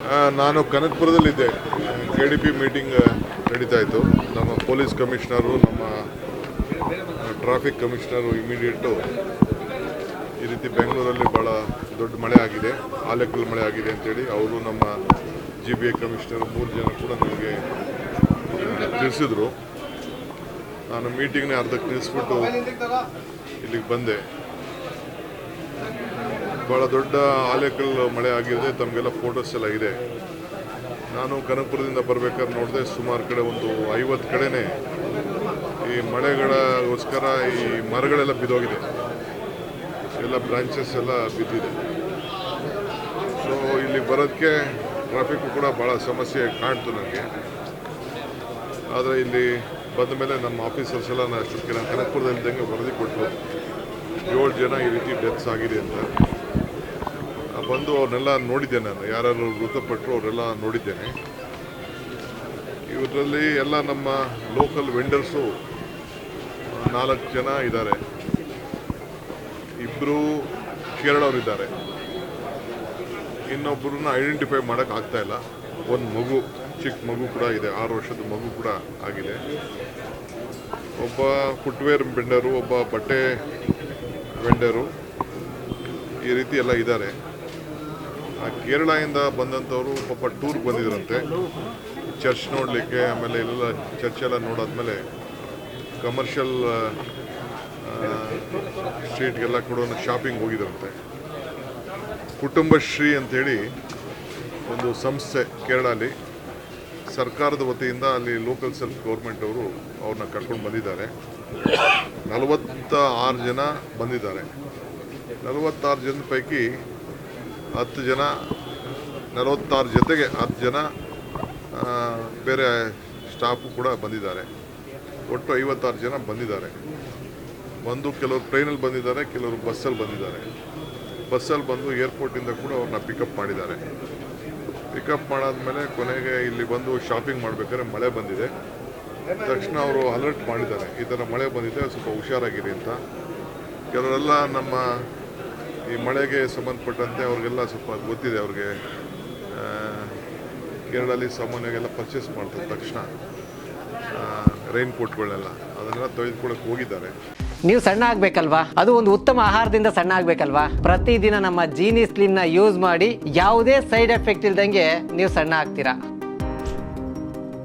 ನಾನು ಕನಕಪುರದಲ್ಲಿದ್ದೆ. KDP meeting ನಡೀತಾ ಇತ್ತು. ನಮ್ಮ ಪೊಲೀಸ್ ಕಮಿಷನರು, ನಮ್ಮ ಟ್ರಾಫಿಕ್ ಕಮಿಷನರು ಇಮಿಡಿಯೇಟು ಈ ರೀತಿ ಬೆಂಗಳೂರಲ್ಲಿ ಭಾಳ ದೊಡ್ಡ ಮಳೆ ಆಗಿದೆ, ಆಲೆಕಲ್ ಮಳೆ ಆಗಿದೆ ಅಂತೇಳಿ ಅವರು ನಮ್ಮ GBA ಕಮಿಷನರ್ 3 ಜನ ಕೂಡ ನನಗೆ ತಿಳಿಸಿದ್ರು. ನಾನು ಮೀಟಿಂಗ್ನ ಅರ್ಧಕ್ಕೆ ನಿಲ್ಲಿಸ್ಬಿಟ್ಟು ಇಲ್ಲಿಗೆ ಬಂದೆ. ಭಾಳ ದೊಡ್ಡ ಆಲೆಕಲ್ ಮಳೆ ಆಗಿದೆ, ತಮಗೆಲ್ಲ ಫೋಟೋಸ್ ಎಲ್ಲ ಇದೆ. ನಾನು ಕನಕಪುರದಿಂದ ಬರಬೇಕಾದ್ರೆ ನೋಡಿದೆ, ಸುಮಾರು ಕಡೆ ಒಂದು 50 ಕಡೆನೇ ಈ ಮಳೆಗೋಸ್ಕರ ಈ ಮರಗಳೆಲ್ಲ ಬಿದ್ದೋಗಿದೆ, ಎಲ್ಲ ಬ್ರಾಂಚಸ್ ಎಲ್ಲ ಬಿದ್ದಿದೆ. ಸೊ ಇಲ್ಲಿ ಬರೋದಕ್ಕೆ ಟ್ರಾಫಿಕ್ಕು ಕೂಡ ಭಾಳ ಸಮಸ್ಯೆ ಕಾಣ್ತು ನನಗೆ. ಆದರೆ ಇಲ್ಲಿ ಬಂದ ಮೇಲೆ ನಮ್ಮ ಆಫೀಸರ್ಸ್ ಎಲ್ಲ ಅಷ್ಟೊತ್ತಿಗೆ ನಾನು ಕನಕಪುರದಲ್ಲಿದ್ದಂಗೆ ವರದಿ ಕೊಟ್ಟರು, 7 ಜನ ಈ ರೀತಿ ಡೆತ್ಸ್ ಆಗಿದೆ ಅಂತ. ಬಂದು ಅವ್ರನ್ನೆಲ್ಲ ನೋಡಿದ್ದೇನೆ, ನಾನು ಯಾರು ಮೃತಪಟ್ಟರು ಅವರೆಲ್ಲ ನೋಡಿದ್ದೇನೆ. ಇವರಲ್ಲಿ ಎಲ್ಲ ನಮ್ಮ ಲೋಕಲ್ ವೆಂಡರ್ಸು 4 ಜನ ಇದ್ದಾರೆ, 2 ಕೇರಳವರಿದ್ದಾರೆ, ಇನ್ನೊಬ್ಬರನ್ನ ಐಡೆಂಟಿಫೈ ಮಾಡೋಕ್ಕೆ ಆಗ್ತಾ ಇಲ್ಲ. ಒಂದು ಮಗು, ಚಿಕ್ಕ ಮಗು ಕೂಡ ಇದೆ, 6 ವರ್ಷದ ಮಗು ಕೂಡ ಆಗಿದೆ. ಒಬ್ಬ ಫುಟ್ವೇರ್ ವೆಂಡರು, ಒಬ್ಬ ಬಟ್ಟೆ ವೆಂಡರು, ಈ ರೀತಿ ಎಲ್ಲ ಇದ್ದಾರೆ. ಆ ಕೇರಳದಿಂದ ಬಂದಂಥವರು ಪಾಪ ಟೂರ್ಗೆ ಬಂದಿದ್ರಂತೆ, ಚರ್ಚ್ ನೋಡಲಿಕ್ಕೆ. ಆಮೇಲೆ ಇಲ್ಲೆಲ್ಲ ಚರ್ಚೆಲ್ಲ ನೋಡಾದ್ಮೇಲೆ ಕಮರ್ಷಿಯಲ್ ಸ್ಟ್ರೀಟ್ಗೆಲ್ಲ ಕೂಡ ಶಾಪಿಂಗ್ ಹೋಗಿದ್ರಂತೆ. ಕುಟುಂಬಶ್ರೀ ಅಂಥೇಳಿ ಒಂದು ಸಂಸ್ಥೆ ಕೇರಳಲ್ಲಿ, ಸರ್ಕಾರದ ವತಿಯಿಂದ ಅಲ್ಲಿ ಲೋಕಲ್ ಸೆಲ್ಫ್ ಗೌರ್ಮೆಂಟ್ ಅವರು ಅವ್ರನ್ನ ಕರ್ಕೊಂಡು ಬಂದಿದ್ದಾರೆ. 46 ಜನ ಬಂದಿದ್ದಾರೆ. 46 ಜನದ ಪೈಕಿ 10 ಜನ, 46 ಜೊತೆಗೆ 10 ಜನ ಬೇರೆ ಸ್ಟಾಫು ಕೂಡ ಬಂದಿದ್ದಾರೆ. ಒಟ್ಟು 56 ಜನ ಬಂದಿದ್ದಾರೆ. ಕೆಲವರು ಟ್ರೈನಲ್ಲಿ ಬಂದಿದ್ದಾರೆ, ಕೆಲವರು ಬಸ್ಸಲ್ಲಿ ಬಂದಿದ್ದಾರೆ. ಬಸ್ಸಲ್ಲಿ ಬಂದು ಏರ್ಪೋರ್ಟಿಂದ ಕೂಡ ಅವ್ರನ್ನ ಪಿಕಪ್ ಮಾಡಿದ್ದಾರೆ. ಪಿಕಪ್ ಮಾಡಾದ್ಮೇಲೆ ಕೊನೆಗೆ ಇಲ್ಲಿ ಬಂದು ಶಾಪಿಂಗ್ ಮಾಡಬೇಕಾದ್ರೆ ಮಳೆ ಬಂದಿದೆ. ತಕ್ಷಣ ಅವರು ಅಲರ್ಟ್ ಮಾಡಿದ್ದಾರೆ, ಈ ಥರ ಮಳೆ ಬಂದಿದೆ, ಸ್ವಲ್ಪ ಹುಷಾರಾಗಿರಿ ಅಂತ. ಕೆಲವರೆಲ್ಲ ನಮ್ಮ ಈ ಮಳೆಗೆ ಸಂಬಂಧಪಟ್ಟಂತೆ ಅವ್ರಿಗೆಲ್ಲ ಸ್ವಲ್ಪ ಗೊತ್ತಿದೆ. ಅವ್ರಿಗೆ ಕೇರಳಲ್ಲಿ ಸಾಮಾನ್ಯಗೆಲ್ಲ ಪರ್ಚೇಸ್ ಮಾಡ್ತಾರೆ ತಕ್ಷಣ ರೈನ್ ಕೋಟ್ಗಳನ್ನೆಲ್ಲ, ಅದನ್ನೆಲ್ಲ ತೆಗೆದುಕೊಳ್ಳಕ್ಕೆ ಹೋಗಿದ್ದಾರೆ. ನೀವು ಸಣ್ಣ ಆಗ್ಬೇಕಲ್ವಾ, ಅದು ಒಂದು ಉತ್ತಮ ಆಹಾರದಿಂದ ಸಣ್ಣ ಆಗ್ಬೇಕಲ್ವಾ. ಪ್ರತಿದಿನ ನಮ್ಮ ಜೀನಿ ಸ್ಲಿಮ್ನ ಯೂಸ್ ಮಾಡಿ ಯಾವುದೇ ಸೈಡ್ ಎಫೆಕ್ಟ್ ಇಲ್ದಂಗೆ ನೀವು ಸಣ್ಣ ಆಗ್ತೀರಾ.